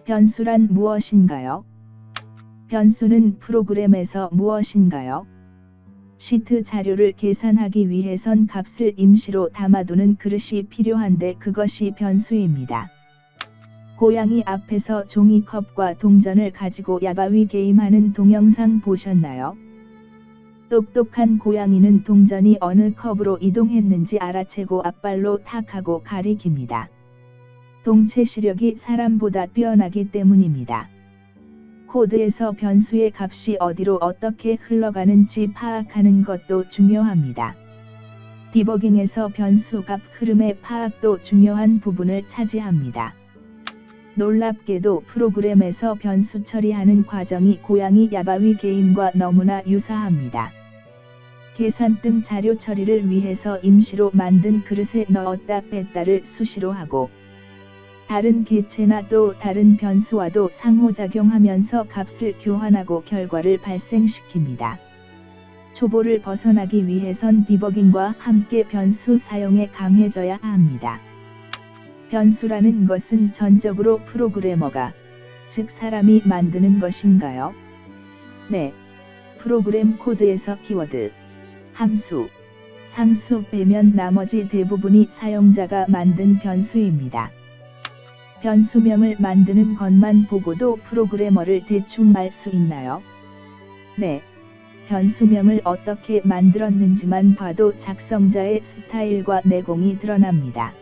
변수란 무엇인가요? 변수는 프로그램에서 무엇인가요? 시트 자료를 계산하기 위해선 값을 임시로 담아두는 그릇이 필요한데 그것이 변수입니다. 고양이 앞에서 종이컵과 동전을 가지고 야바위 게임하는 동영상 보셨나요? 똑똑한 고양이는 동전이 어느 컵으로 이동했는지 알아채고 앞발로 탁 하고 가리킵니다. 동체 시력이 사람보다 뛰어나기 때문입니다. 코드에서 변수의 값이 어디로 어떻게 흘러가는지 파악하는 것도 중요합니다. 디버깅에서 변수 값 흐름의 파악도 중요한 부분을 차지합니다. 놀랍게도 프로그램에서 변수 처리하는 과정이 고양이 야바위 게임과 너무나 유사합니다. 계산 등 자료 처리를 위해서 임시로 만든 그릇에 넣었다 뺐다를 수시로 하고 다른 개체나 또 다른 변수와도 상호작용하면서 값을 교환하고 결과를 발생시킵니다. 초보를 벗어나기 위해선 디버깅과 함께 변수 사용에 강해져야 합니다. 변수라는 것은 전적으로 프로그래머가, 즉 사람이 만드는 것인가요? 네. 프로그램 코드에서 키워드, 함수, 상수 빼면 나머지 대부분이 사용자가 만든 변수입니다. 변수명을 만드는 것만 보고도 프로그래머를 대충 알 수 있나요? 네. 변수명을 어떻게 만들었는지만 봐도 작성자의 스타일과 내공이 드러납니다.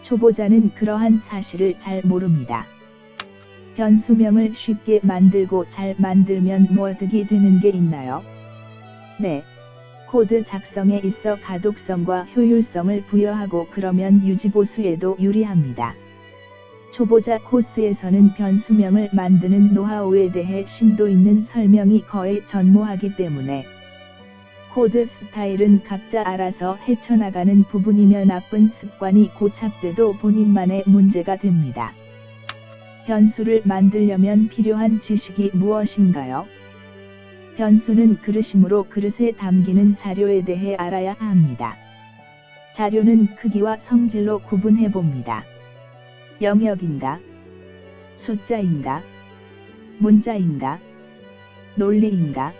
초보자는 그러한 사실을 잘 모릅니다. 변수명을 쉽게 만들고 잘 만들면 뭐 득이 되는 게 있나요? 네. 코드 작성에 있어 가독성과 효율성을 부여하고 그러면 유지보수에도 유리합니다. 초보자 코스에서는 변수명을 만드는 노하우에 대해 심도 있는 설명이 거의 전무하기 때문에 코드 스타일은 각자 알아서 헤쳐나가는 부분이며 나쁜 습관이 고착돼도 본인만의 문제가 됩니다. 변수를 만들려면 필요한 지식이 무엇인가요? 변수는 그릇이므로 그릇에 담기는 자료에 대해 알아야 합니다. 자료는 크기와 성질로 구분해 봅니다. 영역인가? 숫자인가? 문자인가? 논리인가?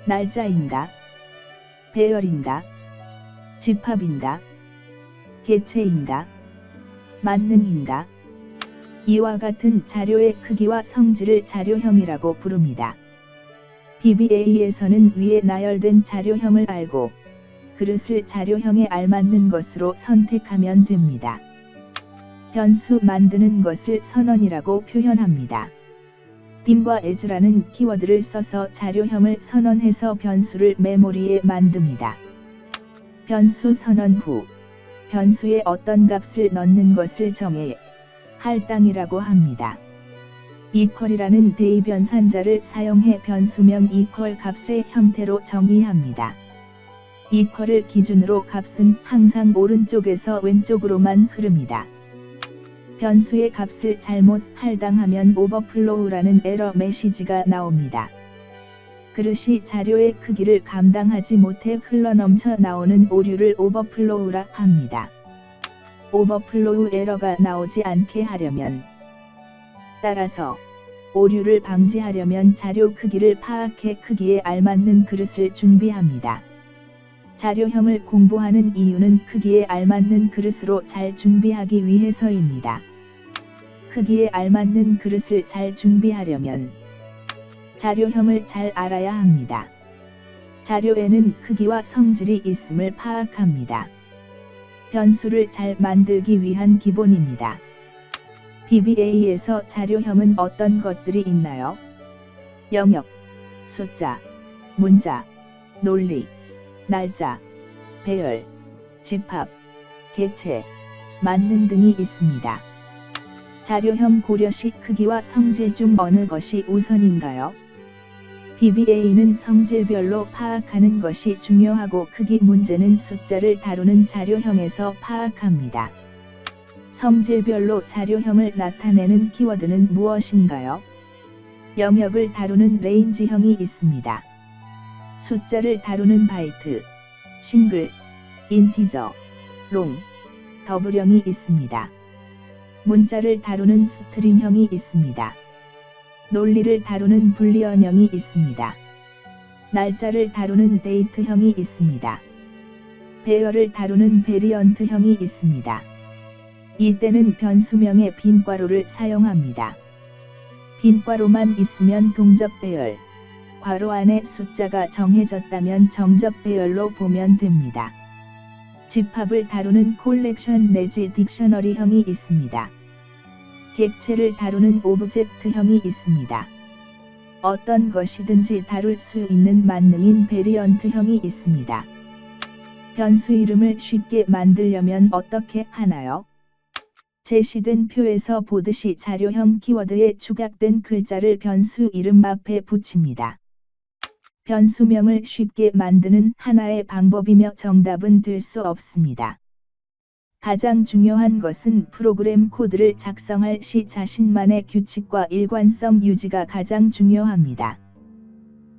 날짜인가? 배열인가? 집합인가? 개체인가? 만능인가? 이와 같은 자료의 크기와 성질을 자료형이라고 부릅니다. VBA에서는 위에 나열된 자료형을 알고 그릇을 자료형에 알맞는 것으로 선택하면 됩니다. 변수 만드는 것을 선언이라고 표현합니다. dim과 as라는 키워드를 써서 자료형을 선언해서 변수를 메모리에 만듭니다. 변수 선언 후 변수에 어떤 값을 넣는 것을 정해 할당이라고 합니다. equal이라는 대입변산자를 사용해 변수명 equal 값의 형태로 정의합니다. equal을 기준으로 값은 항상 오른쪽에서 왼쪽으로만 흐릅니다. 변수의 값을 잘못 할당하면 오버플로우라는 에러 메시지가 나옵니다. 그릇이 자료의 크기를 감당하지 못해 흘러넘쳐 나오는 오류를 오버플로우라 합니다. 오버플로우 에러가 나오지 않게 하려면 따라서 오류를 방지하려면 자료 크기를 파악해 크기에 알맞는 그릇을 준비합니다. 자료형을 공부하는 이유는 크기에 알맞는 그릇으로 잘 준비하기 위해서입니다. 크기에 알맞는 그릇을 잘 준비하려면 자료형을 잘 알아야 합니다. 자료에는 크기와 성질이 있음을 파악합니다. 변수를 잘 만들기 위한 기본입니다. VBA에서 자료형은 어떤 것들이 있나요? 영역, 숫자, 문자, 논리, 날짜, 배열, 집합, 개체, 만능 등이 있습니다. 자료형 고려 시 크기와 성질 중 어느 것이 우선인가요? VBA는 성질별로 파악하는 것이 중요하고 크기 문제는 숫자를 다루는 자료형에서 파악합니다. 성질별로 자료형을 나타내는 키워드는 무엇인가요? 영역을 다루는 레인지형이 있습니다. 숫자를 다루는 바이트, 싱글, 인티저, 롱, 더블형이 있습니다. 문자를 다루는 스트링형이 있습니다. 논리를 다루는 불리언형이 있습니다. 날짜를 다루는 데이트형이 있습니다. 배열을 다루는 베리언트형이 있습니다. 이때는 변수명의 빈 괄호를 사용합니다. 빈 괄호만 있으면 동접 배열, 괄호 안에 숫자가 정해졌다면 정접 배열로 보면 됩니다. 집합을 다루는 콜렉션 내지 딕셔너리형이 있습니다. 객체를 다루는 오브젝트형이 있습니다. 어떤 것이든지 다룰 수 있는 만능인 베리언트형이 있습니다. 변수 이름을 쉽게 만들려면 어떻게 하나요? 제시된 표에서 보듯이 자료형 키워드에 축약된 글자를 변수 이름 앞에 붙입니다. 변수명을 쉽게 만드는 하나의 방법이며 정답은 될 수 없습니다. 가장 중요한 것은 프로그램 코드를 작성할 시 자신만의 규칙과 일관성 유지가 가장 중요합니다.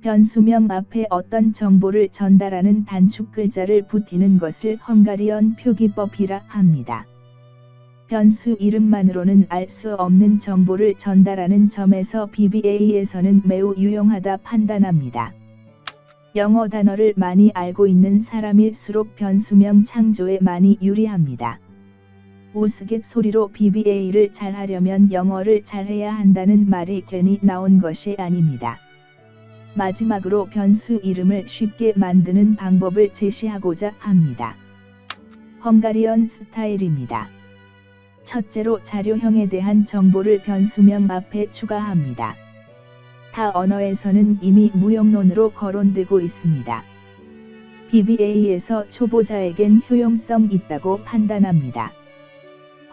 변수명 앞에 어떤 정보를 전달하는 단축 글자를 붙이는 것을 헝가리언 표기법이라 합니다. 변수 이름만으로는 알 수 없는 정보를 전달하는 점에서 VBA에서는 매우 유용하다 판단합니다. 영어 단어를 많이 알고 있는 사람일수록 변수명 창조에 많이 유리합니다. 우스갯소리로 VBA를 잘하려면 영어를 잘해야 한다는 말이 괜히 나온 것이 아닙니다. 마지막으로 변수 이름을 쉽게 만드는 방법을 제시하고자 합니다. 헝가리언 스타일입니다. 첫째로 자료형에 대한 정보를 변수명 앞에 추가합니다. 타 언어에서는 이미 무용론으로 거론되고 있습니다. VBA에서 초보자에겐 효용성 있다고 판단합니다.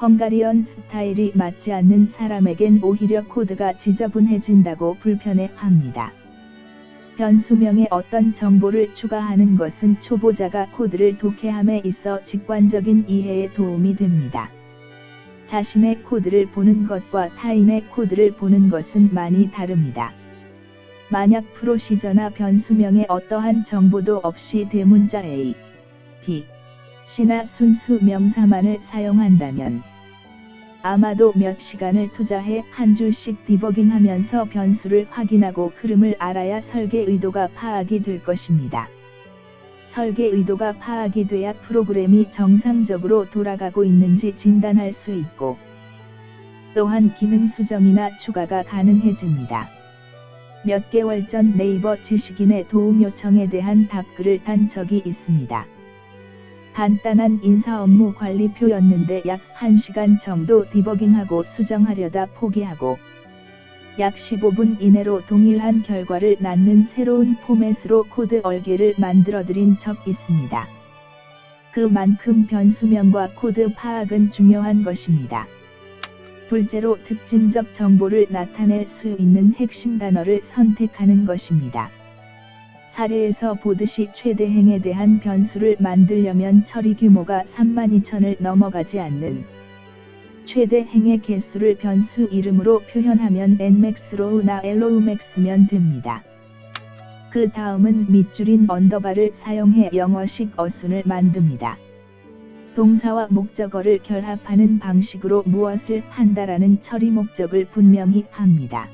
헝가리언 스타일이 맞지 않는 사람에겐 오히려 코드가 지저분해진다고 불편해합니다. 변수명에 어떤 정보를 추가하는 것은 초보자가 코드를 독해함에 있어 직관적인 이해에 도움이 됩니다. 자신의 코드를 보는 것과 타인의 코드를 보는 것은 많이 다릅니다. 만약 프로시저나 변수명에 어떠한 정보도 없이 대문자 A, B, C나 순수 명사만을 사용한다면 아마도 몇 시간을 투자해 한 줄씩 디버깅하면서 변수를 확인하고 흐름을 알아야 설계 의도가 파악이 될 것입니다. 설계 의도가 파악이 돼야 프로그램이 정상적으로 돌아가고 있는지 진단할 수 있고 또한 기능 수정이나 추가가 가능해집니다. 몇 개월 전 네이버 지식인의 도움 요청에 대한 답글을 단 적이 있습니다. 간단한 인사 업무 관리표였는데 약 1시간 정도 디버깅하고 수정하려다 포기하고 약 15분 이내로 동일한 결과를 낳는 새로운 포맷으로 코드 얼개를 만들어드린 적 있습니다. 그만큼 변수명과 코드 파악은 중요한 것입니다. 둘째로 특징적 정보를 나타낼 수 있는 핵심 단어를 선택하는 것입니다. 사례에서 보듯이 최대행에 대한 변수를 만들려면 처리 규모가 32,000을 넘어가지 않는 최대행의 개수를 변수 이름으로 표현하면 nmax로나 lowmax면 됩니다. 그 다음은 밑줄인 언더바를 사용해 영어식 어순을 만듭니다. 동사와 목적어를 결합하는 방식으로 무엇을 한다라는 처리 목적을 분명히 합니다.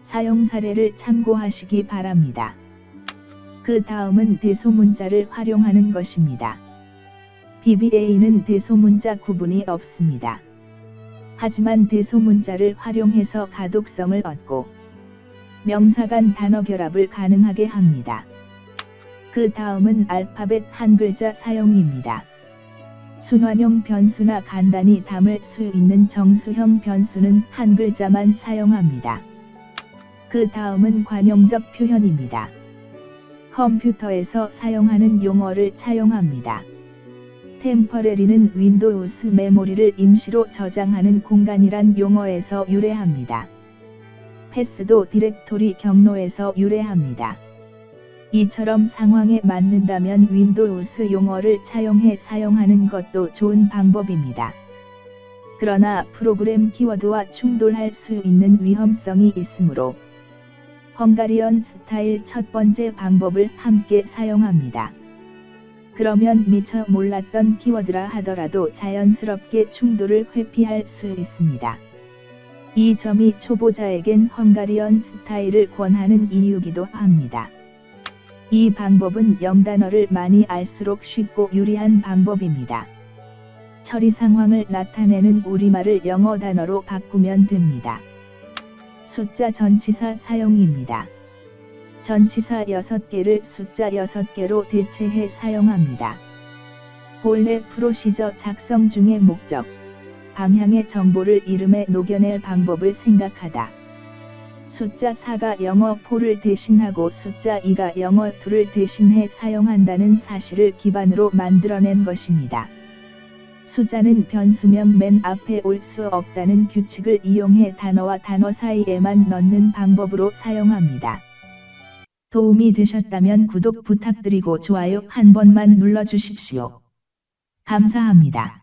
사용 사례를 참고하시기 바랍니다. 그 다음은 대소문자를 활용하는 것입니다. VBA는 대소문자 구분이 없습니다. 하지만 대소문자를 활용해서 가독성을 얻고 명사 간 단어 결합을 가능하게 합니다. 그 다음은 알파벳 한 글자 사용입니다. 순환형 변수나 간단히 담을 수 있는 정수형 변수는 한 글자만 사용합니다. 그 다음은 관용적 표현입니다. 컴퓨터에서 사용하는 용어를 차용합니다. 템퍼레리는 윈도우스 메모리를 임시로 저장하는 공간이란 용어에서 유래합니다. 패스도 디렉토리 경로에서 유래합니다. 이처럼 상황에 맞는다면 윈도우스 용어를 차용해 사용하는 것도 좋은 방법입니다. 그러나 프로그램 키워드와 충돌할 수 있는 위험성이 있으므로 헝가리언 스타일 첫 번째 방법을 함께 사용합니다. 그러면 미처 몰랐던 키워드라 하더라도 자연스럽게 충돌을 회피할 수 있습니다. 이 점이 초보자에겐 헝가리언 스타일을 권하는 이유기도 합니다. 이 방법은 영단어를 많이 알수록 쉽고 유리한 방법입니다. 처리 상황을 나타내는 우리말을 영어 단어로 바꾸면 됩니다. 숫자 전치사 사용입니다. 전치사 6개를 숫자 6개로 대체해 사용합니다. 본래 프로시저 작성 중의 목적, 방향의 정보를 이름에 녹여낼 방법을 생각하다. 숫자 4가 영어 4를 대신하고 숫자 2가 영어 2를 대신해 사용한다는 사실을 기반으로 만들어낸 것입니다. 숫자는 변수명 맨 앞에 올 수 없다는 규칙을 이용해 단어와 단어 사이에만 넣는 방법으로 사용합니다. 도움이 되셨다면 구독 부탁드리고 좋아요 한 번만 눌러주십시오. 감사합니다.